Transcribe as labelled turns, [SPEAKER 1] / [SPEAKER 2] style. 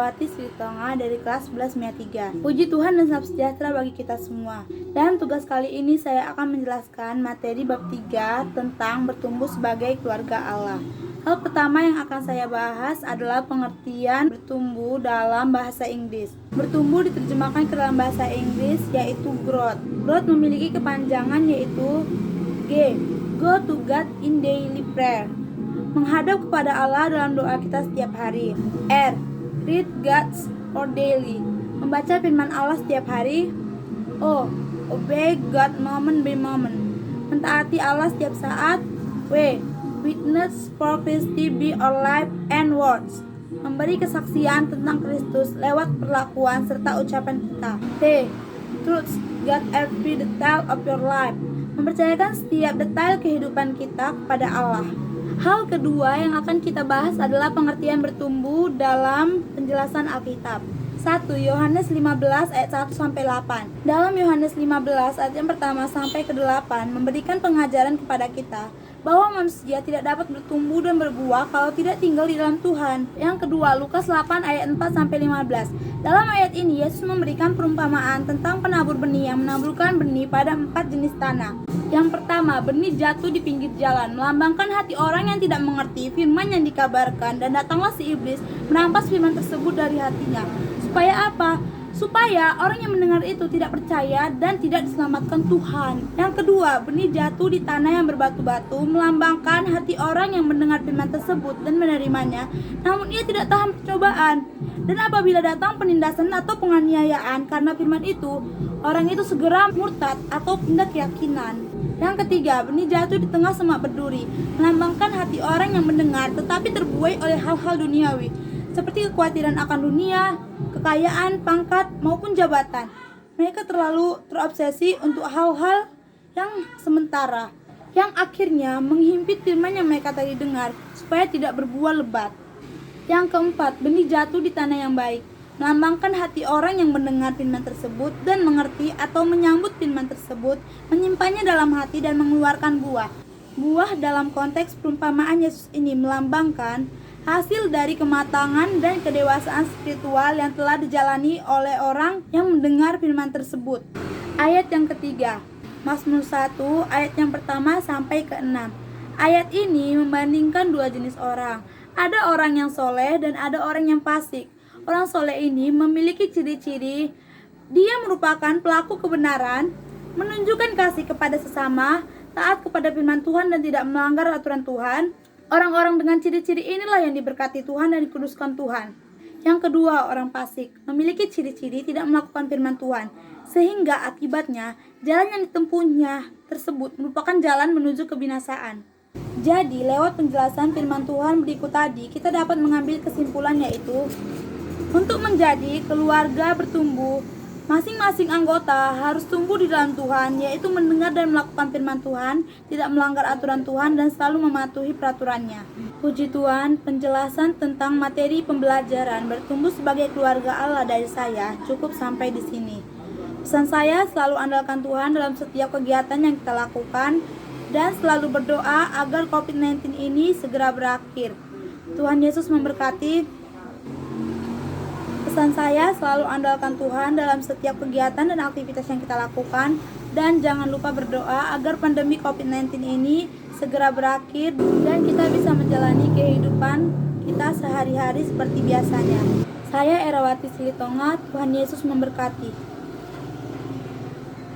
[SPEAKER 1] Erawati Silitonga dari kelas 11 MIA 3. Puji Tuhan dan salam sejahtera bagi kita semua. Dan tugas kali ini saya akan menjelaskan materi bab 3 tentang bertumbuh sebagai keluarga Allah. Hal pertama yang akan saya bahas adalah pengertian bertumbuh dalam bahasa Inggris. Bertumbuh diterjemahkan ke dalam bahasa Inggris yaitu growth. Growth memiliki kepanjangan yaitu G. Go to God in daily prayer. Menghadap kepada Allah dalam doa kita setiap hari. R. Read God's word daily. Membaca firman Allah setiap hari. O. Obey God moment by moment. Mentaati Allah setiap saat. W. Witness for Christ be our life and words. Memberi kesaksian tentang Kristus lewat perlakuan serta ucapan kita. T. Truth God every detail of your life. Mempercayakan setiap detail kehidupan kita kepada Allah. Hal kedua yang akan kita bahas adalah pengertian bertumbuh dalam penjelasan Alkitab. 1. Yohanes 15 ayat 1-8. Dalam Yohanes 15 ayat yang pertama sampai ke-8 memberikan pengajaran kepada kita bahwa manusia tidak dapat bertumbuh dan berbuah kalau tidak tinggal di dalam Tuhan. Yang kedua, Lukas 8 ayat 4-15. Dalam ayat ini Yesus memberikan perumpamaan tentang penabur benih yang menaburkan benih pada 4 jenis tanah. Yang pertama, benih jatuh di pinggir jalan, melambangkan hati orang yang tidak mengerti firman yang dikabarkan, dan datanglah si iblis merampas firman tersebut dari hatinya. Supaya apa? Supaya orang yang mendengar itu tidak percaya dan tidak diselamatkan Tuhan. Yang kedua, benih jatuh di tanah yang berbatu-batu, melambangkan hati orang yang mendengar firman tersebut dan menerimanya, namun ia tidak tahan percobaan. Dan apabila datang penindasan atau penganiayaan karena firman itu, orang itu segera murtad atau pindah keyakinan. Yang ketiga, benih jatuh di tengah semak berduri, melambangkan hati orang yang mendengar tetapi terbuai oleh hal-hal duniawi, seperti kekhawatiran akan dunia, kekayaan, pangkat, maupun jabatan. Mereka terlalu terobsesi untuk hal-hal yang sementara, yang akhirnya menghimpit firman yang mereka tadi dengar, supaya tidak berbuah lebat. Yang keempat, benih jatuh di tanah yang baik, melambangkan hati orang yang mendengar firman tersebut dan mengerti atau menyambut firman tersebut, menyimpannya dalam hati dan mengeluarkan buah. Buah dalam konteks perumpamaan Yesus ini melambangkan hasil dari kematangan dan kedewasaan spiritual yang telah dijalani oleh orang yang mendengar firman tersebut. Ayat yang ketiga, Mazmur 1 ayat yang pertama sampai ke-6. Ayat ini membandingkan dua jenis orang. Ada orang yang soleh dan ada orang yang fasik. Orang soleh ini memiliki ciri-ciri dia merupakan pelaku kebenaran, menunjukkan kasih kepada sesama, taat kepada firman Tuhan dan tidak melanggar aturan Tuhan. Orang-orang dengan ciri-ciri inilah yang diberkati Tuhan dan dikuduskan Tuhan. Yang kedua, orang fasik memiliki ciri-ciri tidak melakukan firman Tuhan, sehingga akibatnya jalan yang ditempuhnya tersebut merupakan jalan menuju kebinasaan. Jadi, lewat penjelasan firman Tuhan berikut tadi, kita dapat mengambil kesimpulan yaitu untuk menjadi keluarga bertumbuh, masing-masing anggota harus tumbuh di dalam Tuhan, yaitu mendengar dan melakukan firman Tuhan, tidak melanggar aturan Tuhan, dan selalu mematuhi peraturannya. Puji Tuhan, penjelasan tentang materi pembelajaran bertumbuh sebagai keluarga Allah dari saya cukup sampai di sini. Pesan saya, selalu andalkan Tuhan dalam setiap kegiatan yang kita lakukan, dan selalu berdoa agar COVID-19 ini segera berakhir. Tuhan Yesus memberkati. Pesan saya, selalu andalkan Tuhan dalam setiap kegiatan dan aktivitas yang kita lakukan, dan jangan lupa berdoa agar pandemi COVID-19 ini segera berakhir dan kita bisa menjalani kehidupan kita sehari-hari seperti biasanya. Saya Erawati Silitonga, Tuhan Yesus memberkati.